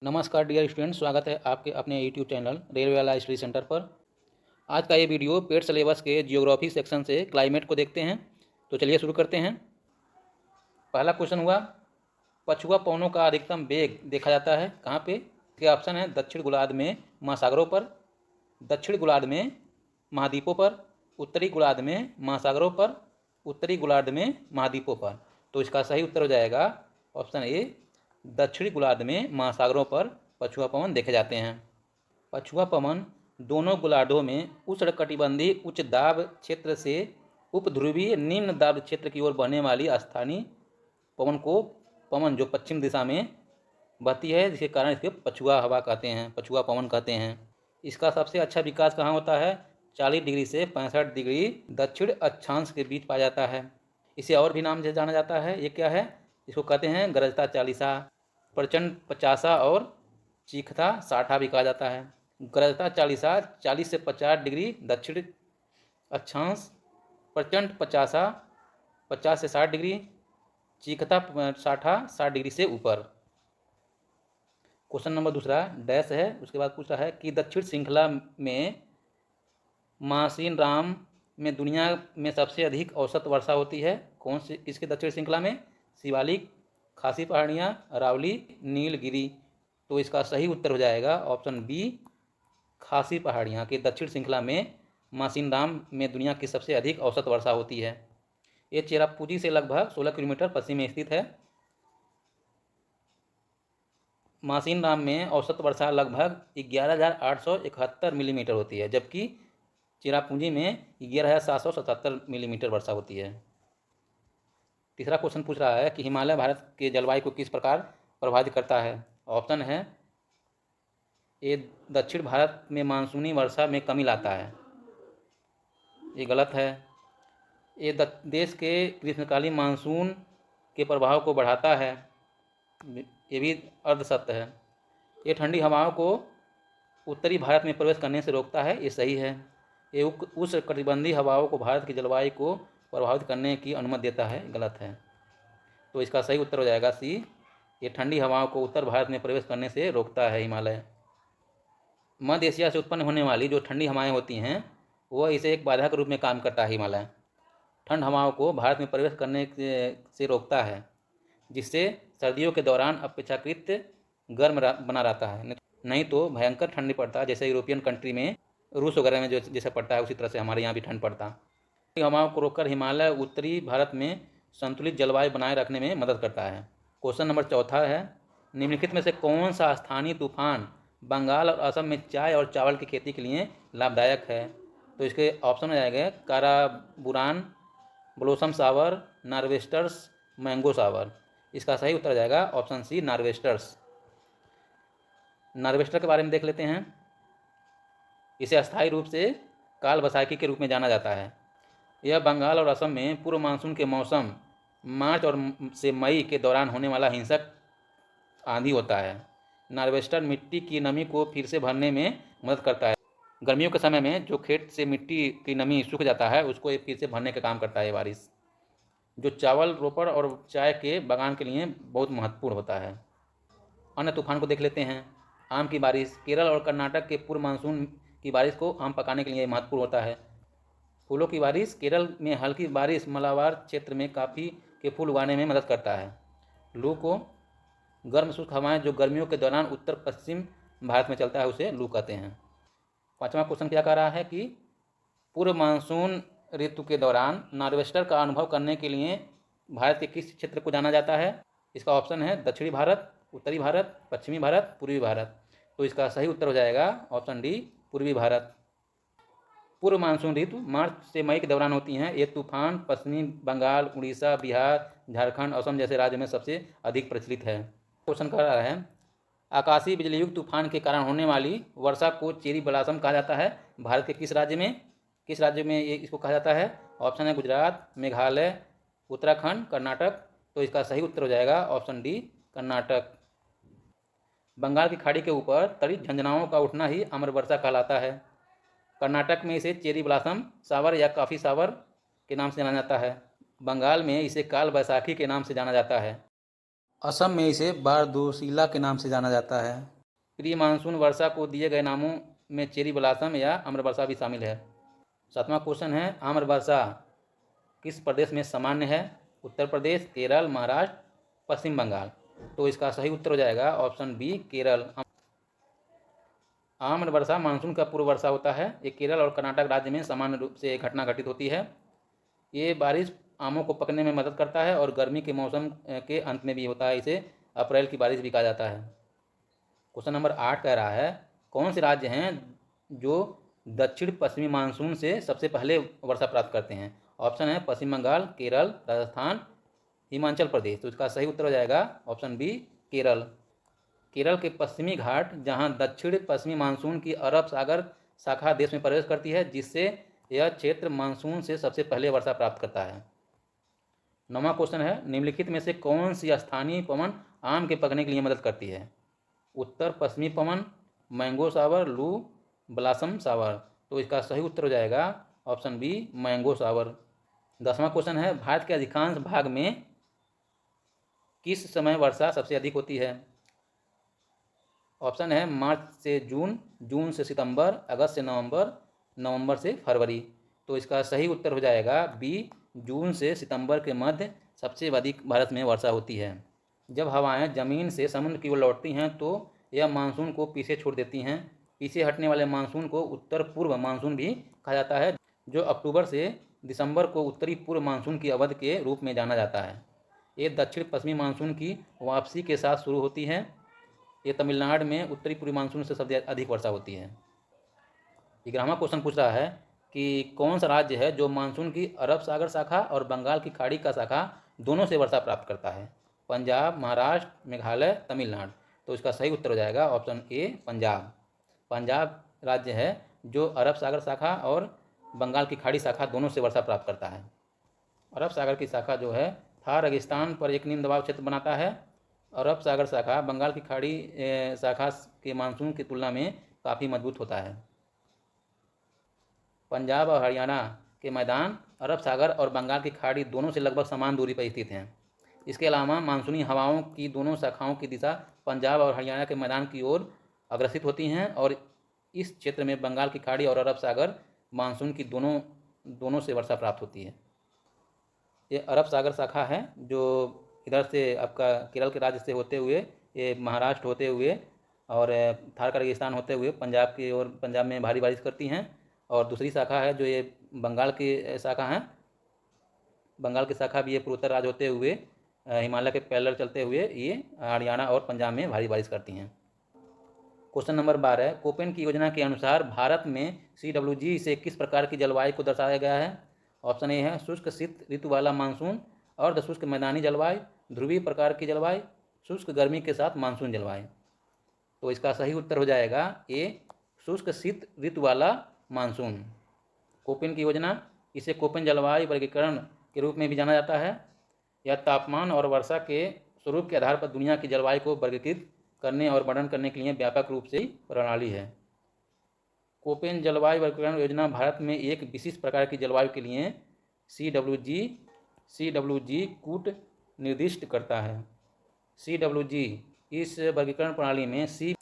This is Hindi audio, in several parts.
नमस्कार डियर स्टूडेंट, स्वागत है आपके अपने यूट्यूब चैनल रेलवे वाला स्टडी सेंटर पर। आज का ये वीडियो पेड सिलेबस के जियोग्राफी सेक्शन से क्लाइमेट को देखते हैं। तो चलिए शुरू करते हैं। पहला क्वेश्चन हुआ, पछुआ पवनों का अधिकतम वेग देखा जाता है कहाँ पे? इसके ऑप्शन है दक्षिण गोलार्ध में महासागरों पर, दक्षिण गोलार्ध में महाद्वीपों पर, उत्तरी गोलार्ध में महासागरों पर, उत्तरी गोलार्ध में महाद्वीपों पर। तो इसका सही उत्तर हो जाएगा ऑप्शन ए, दक्षिणी गोलार्ध में महासागरों पर पछुआ पवन देखे जाते हैं। पछुआ पवन दोनों गोलार्धों में उष्णकटिबंधीय उच्च दाब क्षेत्र से उपध्रुवीय निम्न दाब क्षेत्र की ओर बहने वाली स्थानीय पवन जो पश्चिम दिशा में बहती है, जिसके कारण इसके पछुआ हवा कहते हैं, पछुआ पवन कहते हैं। इसका सबसे अच्छा विकास कहाँ होता है? 40 डिग्री से 65 डिग्री दक्षिण अक्षांश के बीच पाया जाता है। इसे और भी नाम से जाना जाता है। ये क्या है? इसको कहते हैं गरजता चालीसा, प्रचंड 50 और चीखता 60 भी कहा जाता है। गरजता चालीसा 40 से 50 डिग्री दक्षिण अक्षांश, प्रचंड 50 से 60 डिग्री, चीखता 60 डिग्री से ऊपर। क्वेश्चन नंबर दूसरा डैश है, उसके बाद पूछ रहा है कि दक्षिण श्रृंखला में मासिनराम में दुनिया में सबसे अधिक औसत वर्षा होती है। कौन सी किसके दक्षिण श्रृंखला में? शिवालिक, खासी पहाड़ियाँ, अरावली, नीलगिरी। तो इसका सही उत्तर हो जाएगा ऑप्शन बी, खासी पहाड़ियाँ के दक्षिण श्रृंखला में मासिनराम में दुनिया की सबसे अधिक औसत वर्षा होती है। ये चेरापूंजी से लगभग 16 किलोमीटर पश्चिम में स्थित है। मासिनराम में औसत वर्षा लगभग 11,871 मिलीमीटर होती है, जबकि चेरापूंजी में 11,777 मिलीमीटर वर्षा होती है। तीसरा क्वेश्चन पूछ रहा है कि हिमालय भारत के जलवायु को किस प्रकार प्रभावित करता है। ऑप्शन है ये दक्षिण भारत में मानसूनी वर्षा में कमी लाता है, ये गलत है। ये देश के ग्रीष्मकालीन मानसून के प्रभाव को बढ़ाता है, ये भी अर्ध सत्य है। ये ठंडी हवाओं को उत्तरी भारत में प्रवेश करने से रोकता है, ये सही है। ये उष्णकटिबंधीय हवाओं को भारत की जलवायु को प्रभावित करने की अनुमति देता है, गलत है। तो इसका सही उत्तर हो जाएगा सी, ये ठंडी हवाओं को उत्तर भारत में प्रवेश करने से रोकता है हिमालय। मध्य एशिया से उत्पन्न होने वाली जो ठंडी हवाएं होती हैं, वह इसे एक बाधा के रूप में काम करता है। हिमालय ठंड हवाओं को भारत में प्रवेश करने से रोकता है, जिससे सर्दियों के दौरान अपेक्षाकृत गर्म बना रहता है। नहीं तो भयंकर ठंडी पड़ता है, जैसे यूरोपियन कंट्री में, रूस वगैरह में जो जैसे पड़ता है, उसी तरह से हमारे यहाँ भी ठंड पड़ता है। हवाओं को रोककर हिमालय उत्तरी भारत में संतुलित जलवायु बनाए रखने में मदद करता है। क्वेश्चन नंबर चौथा है, निम्नलिखित में से कौन सा स्थानीय तूफान बंगाल और असम में चाय और चावल की खेती के लिए लाभदायक है? तो इसके ऑप्शन हो जाएगा काराबुरान, ब्लोसम सावर, नार्वेस्टर्स, मैंगो सावर। इसका सही उत्तर हो जाएगा ऑप्शन सी, नार्वेस्टर्स। नार्वेस्टर के बारे में देख लेते हैं। इसे अस्थायी रूप से काल बैसाखी के रूप में जाना जाता है। यह बंगाल और असम में पूर्व मानसून के मौसम मार्च और से मई के दौरान होने वाला हिंसक आंधी होता है। नार्वेस्टर मिट्टी की नमी को फिर से भरने में मदद करता है। गर्मियों के समय में जो खेत से मिट्टी की नमी सूख जाता है, उसको फिर से भरने का काम करता है बारिश, जो चावल रोपड़ और चाय के बागान के लिए बहुत महत्वपूर्ण होता है। अन्य तूफान को देख लेते हैं। आम की बारिश, केरल और कर्नाटक के पूर्व मानसून की बारिश को आम पकाने के लिए महत्वपूर्ण होता है। फूलों की बारिश, केरल में हल्की बारिश मलाबार क्षेत्र में काफ़ी के फूल उगाने में मदद करता है। लू को गर्म शुष्क हवाएं जो गर्मियों के दौरान उत्तर पश्चिम भारत में चलता है, उसे लू कहते हैं। पांचवा क्वेश्चन क्या कह रहा है कि पूर्व मानसून ऋतु के दौरान नार्वेस्टर का अनुभव करने के लिए भारत के किस क्षेत्र को जाना जाता है? इसका ऑप्शन है दक्षिणी भारत, उत्तरी भारत, पश्चिमी भारत, पूर्वी भारत। तो इसका सही उत्तर हो जाएगा ऑप्शन डी, पूर्वी भारत। पूर्व मानसून ऋतु मार्च से मई के दौरान होती हैं। ये तूफान पश्चिमी बंगाल, उड़ीसा, बिहार, झारखंड, असम जैसे राज्य में सबसे अधिक प्रचलित है। क्वेश्चन कर रहा है, आकाशीय बिजली युक्त तूफान के कारण होने वाली वर्षा को चेरी ब्लॉसम कहा जाता है। भारत के किस राज्य में ये इसको कहा जाता है? ऑप्शन है गुजरात, मेघालय, उत्तराखंड, कर्नाटक। तो इसका सही उत्तर हो जाएगा ऑप्शन डी, कर्नाटक। बंगाल की खाड़ी के ऊपर तड़ित झंझनाओं का उठना ही अमर वर्षा कहलाता है। कर्नाटक में इसे चेरी ब्लॉसम सावर या कॉफ़ी सावर के नाम से जाना जाता है। बंगाल में इसे काल बैसाखी के नाम से जाना जाता है। असम में इसे बारदोशीला के नाम से जाना जाता है। प्री मानसून वर्षा को दिए गए नामों में चेरी ब्लॉसम या आम्र वर्षा भी शामिल है। 7वां क्वेश्चन है, आम्र वर्षा किस प्रदेश में सामान्य है? उत्तर प्रदेश, केरल, महाराष्ट्र, पश्चिम बंगाल। तो इसका सही उत्तर हो जाएगा ऑप्शन बी, केरल। आम्र वर्षा मानसून का पूर्व वर्षा होता है। ये केरल और कर्नाटक राज्य में सामान्य रूप से एक घटना घटित होती है। ये बारिश आमों को पकने में मदद करता है और गर्मी के मौसम के अंत में भी होता है। इसे अप्रैल की बारिश भी कहा जाता है। क्वेश्चन नंबर 8 कह रहा है, कौन से राज्य हैं जो दक्षिण पश्चिमी मानसून से सबसे पहले वर्षा प्राप्त करते हैं? ऑप्शन है पश्चिम बंगाल, केरल, राजस्थान, हिमाचल प्रदेश। तो इसका सही उत्तर हो जाएगा ऑप्शन बी, केरल। केरल के पश्चिमी घाट, जहां दक्षिण पश्चिमी मानसून की अरब सागर शाखा देश में प्रवेश करती है, जिससे यह क्षेत्र मानसून से सबसे पहले वर्षा प्राप्त करता है। 9वां क्वेश्चन है, निम्नलिखित में से कौन सी स्थानीय पवन आम के पकने के लिए मदद करती है? उत्तर पश्चिमी पवन, मैंगो सावर, लू, ब्लासम सावर। तो इसका सही उत्तर हो जाएगा ऑप्शन बी, मैंगो सावर। 10वां क्वेश्चन है, भारत के अधिकांश भाग में किस समय वर्षा सबसे अधिक होती है? ऑप्शन है मार्च से जून, जून से सितंबर, अगस्त से नवंबर, नवंबर से फरवरी। तो इसका सही उत्तर हो जाएगा बी, जून से सितंबर के मध्य सबसे अधिक भारत में वर्षा होती है। जब हवाएं जमीन से समुद्र की ओर लौटती हैं तो यह मानसून को पीछे छोड़ देती हैं। पीछे हटने वाले मानसून को उत्तर पूर्व मानसून भी कहा जाता है, जो अक्टूबर से दिसंबर को उत्तरी पूर्व मानसून की अवधि के रूप में जाना जाता है। ये दक्षिण पश्चिमी मानसून की वापसी के साथ शुरू होती है। ये तमिलनाडु में उत्तरी पूर्वी मानसून से सबसे अधिक वर्षा होती है। 11वां क्वेश्चन पूछ रहा है कि कौन सा राज्य है जो मानसून की अरब सागर शाखा और बंगाल की खाड़ी का शाखा दोनों से वर्षा प्राप्त करता है? पंजाब, महाराष्ट्र, मेघालय, तमिलनाडु। तो इसका सही उत्तर हो जाएगा ऑप्शन ए, पंजाब। पंजाब राज्य है जो अरब सागर शाखा और बंगाल की खाड़ी शाखा दोनों से वर्षा प्राप्त करता है। अरब सागर की शाखा जो है थार रेगिस्तान पर एक निम्न दबाव क्षेत्र बनाता है। अरब सागर शाखा बंगाल की खाड़ी शाखा के मानसून की तुलना में काफ़ी मजबूत होता है। पंजाब और हरियाणा के मैदान अरब सागर और बंगाल की खाड़ी दोनों से लगभग समान दूरी पर स्थित हैं। इसके अलावा मानसूनी हवाओं की दोनों शाखाओं की दिशा पंजाब और हरियाणा के मैदान की ओर अग्रसित होती हैं और इस क्षेत्र में बंगाल की खाड़ी और अरब सागर मानसून की दोनों से वर्षा प्राप्त होती है। ये अरब सागर शाखा है जो इधर से आपका केरल के राज्य से होते हुए ये महाराष्ट्र होते हुए और थार का रेगिस्तान होते हुए पंजाब की ओर, पंजाब में भारी बारिश करती हैं। और दूसरी शाखा है जो ये बंगाल की शाखा है। बंगाल की शाखा भी ये पूर्वोत्तर राज्य होते हुए हिमालय के पैरेलल चलते हुए ये हरियाणा और पंजाब में भारी बारिश करती हैं। क्वेश्चन नंबर 12, कोपेन की योजना के अनुसार भारत में CWG से किस प्रकार की जलवायु को दर्शाया गया है? ऑप्शन ए है शुष्क शीत ऋतु वाला मानसून, अर्ध शुष्क मैदानी जलवायु, ध्रुवीय प्रकार की जलवायु, शुष्क गर्मी के साथ मानसून जलवायु। तो इसका सही उत्तर हो जाएगा ए, शुष्क शीत ऋतु वाला मानसून। कोपेन की योजना, इसे कोपेन जलवायु वर्गीकरण के रूप में भी जाना जाता है। यह तापमान और वर्षा के स्वरूप के आधार पर दुनिया की जलवायु को वर्गीकृत करने और वर्णन करने के लिए व्यापक रूप से प्रणाली है। कोपेन जलवायु वर्गीकरण योजना भारत में एक विशिष्ट प्रकार की जलवायु के लिए CWG कूट निर्दिष्ट करता है। CWG इस वर्गीकरण प्रणाली में सी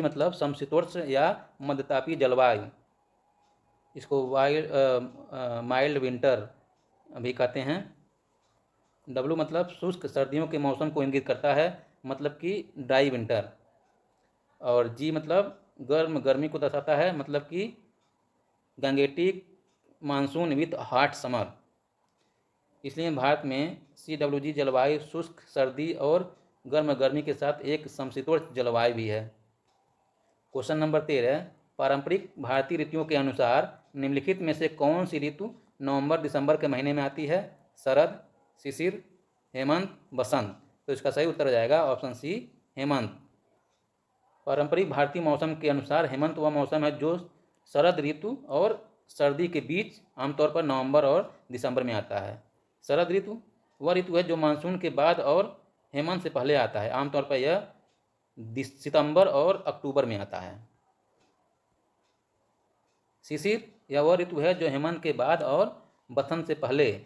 मतलब समशीतोष्ण या मध्यतापीय जलवायु, इसको माइल्ड विंटर भी कहते हैं। W मतलब शुष्क सर्दियों के मौसम को इंगित करता है, मतलब कि ड्राई विंटर। और G मतलब गर्मी को दर्शाता है, मतलब कि Gangetic monsoon with hot summer. इसलिए भारत में CWG जलवायु शुष्क सर्दी और गर्मी के साथ एक समशीतोष्ण जलवायु भी है। क्वेश्चन नंबर 13, पारंपरिक भारतीय ऋतुओं के अनुसार निम्नलिखित में से कौन सी ऋतु नवंबर दिसंबर के महीने में आती है? शरद, शिशिर, हेमंत, बसंत। तो इसका सही उत्तर हो जाएगा ऑप्शन सी, हेमंत। पारंपरिक भारतीय मौसम के अनुसार हेमंत वह मौसम है जो शरद ऋतु और सर्दी के बीच आमतौर पर नवंबर और दिसंबर में आता है। शरद ऋतु वह ऋतु है जो मानसून के बाद और हेमंत से पहले आता है। आमतौर पर यह सितंबर और अक्टूबर में आता है। शिशिर यह वह ऋतु है जो हेमंत के बाद और बसंत से पहले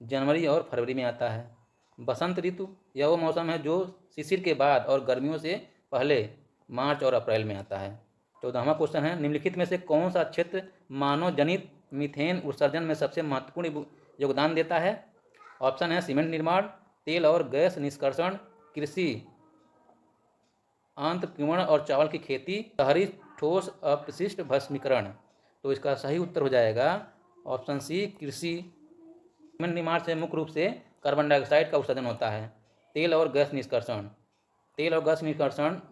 जनवरी और फरवरी में आता है। बसंत ऋतु यह वो मौसम है जो शिशिर के बाद और गर्मियों से पहले मार्च और अप्रैल में आता है। 14वां क्वेश्चन है, निम्नलिखित में से कौन सा क्षेत्र मानव जनित मीथेन उत्सर्जन में सबसे महत्वपूर्ण योगदान देता है? ऑप्शन है सीमेंट निर्माण, तेल और गैस निष्कर्षण, कृषि अंतःक्रिमण और चावल की खेती, शहरी ठोस अपशिष्ट भस्मीकरण। तो इसका सही उत्तर हो जाएगा ऑप्शन सी कृषि। सीमेंट निर्माण से मुख्य रूप से कार्बन डाइऑक्साइड का उत्सर्जन होता है। तेल और गैस निष्कर्षण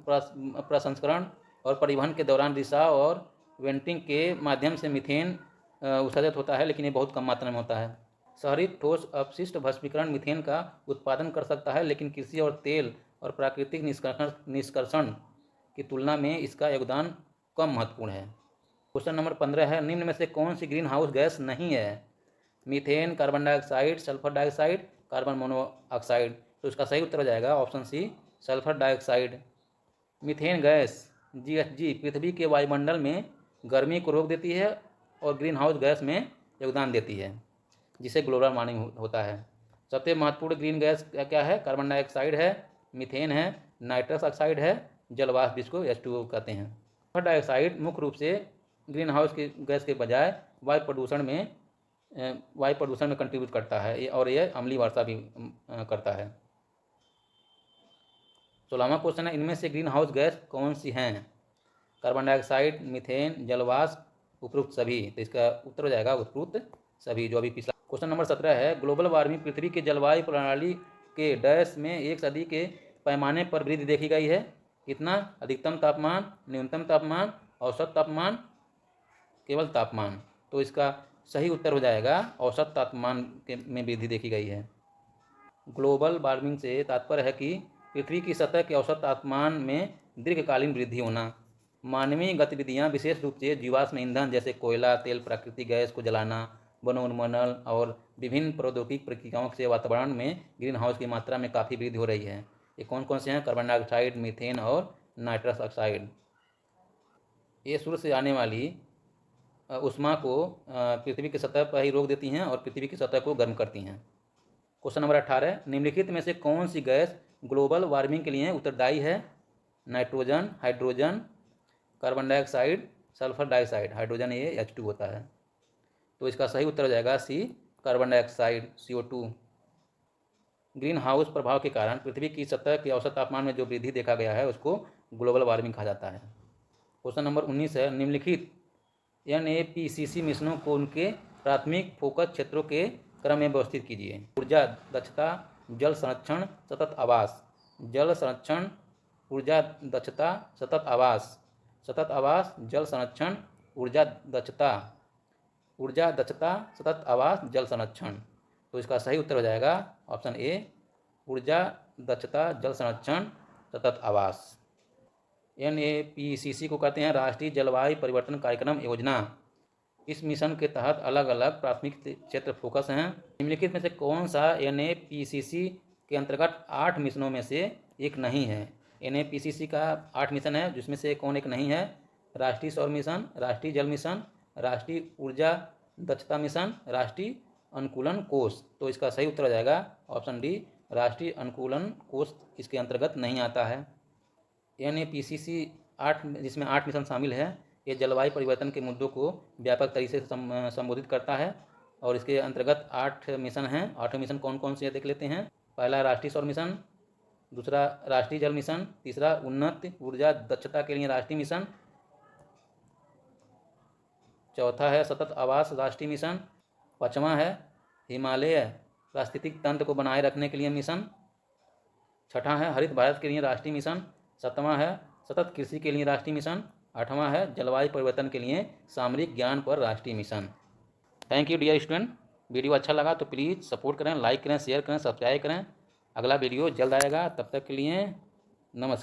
प्रसंस्करण और परिवहन के दौरान रिसाव और वेंटिंग के माध्यम से मीथेन उत्सर्जित होता है, लेकिन ये बहुत कम मात्रा में होता है। शहरी ठोस अपशिष्ट भस्मीकरण मीथेन का उत्पादन कर सकता है, लेकिन कृषि और तेल और प्राकृतिक निष्कर्षण की तुलना में इसका योगदान कम महत्वपूर्ण है। क्वेश्चन नंबर 15 है, निम्न में से कौन सी ग्रीन हाउस गैस नहीं है? Methane, carbon dioxide, sulphur dioxide, carbon monoxide. तो इसका सही उत्तर हो जाएगा option C sulphur dioxide. Methane gas GHG पृथ्वी के वायुमंडल में गर्मी को रोक देती है और ग्रीन हाउस गैस में योगदान देती है, जिसे ग्लोबल वार्मिंग होता है। सबसे महत्वपूर्ण ग्रीन गैस क्या है? कार्बन डाइऑक्साइड है, मीथेन है, नाइट्रस ऑक्साइड है, जलवाष्प जिसको H2O कहते हैं। सल्फर डाइऑक्साइड मुख्य रूप से ग्रीन हाउस की गैस के बजाय वायु प्रदूषण में कंट्रीब्यूट करता है और यह अम्लीय वर्षा भी करता है। 16वां क्वेश्चन है, इनमें से ग्रीन हाउस गैस कौन सी हैं? कार्बन डाइऑक्साइड, मीथेन, जलवाष्प, उपरोक्त सभी। तो इसका उत्तर हो जाएगा उपरोक्त सभी, जो अभी पिछला। क्वेश्चन नंबर 17 है, ग्लोबल वार्मिंग पृथ्वी के जलवायु प्रणाली के डैश में एक सदी के पैमाने पर वृद्धि देखी गई है। कितना? अधिकतम तापमान, न्यूनतम तापमान, औसत तापमान, केवल तापमान। तो इसका सही उत्तर हो जाएगा औसत तापमान में वृद्धि देखी गई है। ग्लोबल वार्मिंग से तात्पर्य है कि पृथ्वी की सतह के औसत तापमान में दीर्घकालीन वृद्धि होना। मानवीय गतिविधियां, विशेष रूप से जीवाश्म ईंधन जैसे कोयला, तेल, प्राकृतिक गैस को जलाना, वनोन्मूलन और विभिन्न प्रौद्योगिकी प्रक्रियाओं से वातावरण में ग्रीन हाउस की मात्रा में काफ़ी वृद्धि हो रही है। ये कौन कौन से हैं? कार्बन डाइऑक्साइड, मीथेन और नाइट्रस ऑक्साइड। ये सूर्य से आने वाली उष्मा को पृथ्वी की सतह पर ही रोक देती हैं और पृथ्वी की सतह को गर्म करती हैं। क्वेश्चन नंबर 18, निम्नलिखित में से कौन सी गैस ग्लोबल वार्मिंग के लिए उत्तरदायी है? Nitrogen, hydrogen, carbon dioxide, sulphur dioxide. Hydrogen ये H2 होता है। तो इसका सही उत्तर हो जाएगा C carbon dioxide CO2। Greenhouse प्रभाव के कारण पृथ्वी की सतह के औसत तापमान में जो वृद्धि देखा गया है उसको ग्लोबल वार्मिंग कहा जाता है। क्वेश्चन नंबर 19 है, निम्नलिखित NAPCC मिशनों को उनके प्राथमिक फोकस क्षेत्रों के क्रम में व्यवस्थित कीजिए। ऊर्जा दक्षता, जल संरक्षण, सतत आवास। जल संरक्षण, ऊर्जा दक्षता, सतत आवास। सतत आवास, जल संरक्षण, ऊर्जा दक्षता, सतत आवास, जल संरक्षण। तो इसका सही उत्तर हो जाएगा ऑप्शन ए ऊर्जा दक्षता, जल संरक्षण, सतत आवास। NAPCC को कहते हैं राष्ट्रीय जलवायु परिवर्तन कार्यक्रम योजना। इस मिशन के तहत अलग अलग प्राथमिक क्षेत्र फोकस हैं। निम्नलिखित में से कौन सा NAPCC के अंतर्गत 8 मिशनों में से एक नहीं है? NAPCC का 8 मिशन है, जिसमें से कौन एक नहीं है? राष्ट्रीय सौर मिशन, राष्ट्रीय जल मिशन, राष्ट्रीय ऊर्जा दक्षता मिशन, राष्ट्रीय अनुकूलन कोष। तो इसका सही उत्तर हो जाएगा ऑप्शन डी राष्ट्रीय अनुकूलन कोष इसके अंतर्गत नहीं आता है। NAPCC 8 जिसमें 8 मिशन शामिल है, ये जलवायु परिवर्तन के मुद्दों को व्यापक तरीके से संबोधित करता है और इसके अंतर्गत 8 मिशन हैं। 8 मिशन कौन कौन से देख लेते हैं। पहला राष्ट्रीय सौर मिशन, दूसरा राष्ट्रीय जल मिशन, तीसरा उन्नत ऊर्जा दक्षता के लिए राष्ट्रीय मिशन, चौथा है सतत आवास राष्ट्रीय मिशन, पाँचवां है हिमालय पारिस्थितिक तंत्र को बनाए रखने के लिए मिशन, छठा है हरित भारत के लिए राष्ट्रीय मिशन, सातवां है सतत कृषि के लिए राष्ट्रीय मिशन, आठवां है जलवायु परिवर्तन के लिए सामरिक ज्ञान पर राष्ट्रीय mission. Thank you dear student. Video अच्छा लगा तो प्लीज़ सपोर्ट करें, लाइक करें, शेयर करें, सब्सक्राइब करें। अगला वीडियो जल्द आएगा, तब तक के लिए नमस्कार।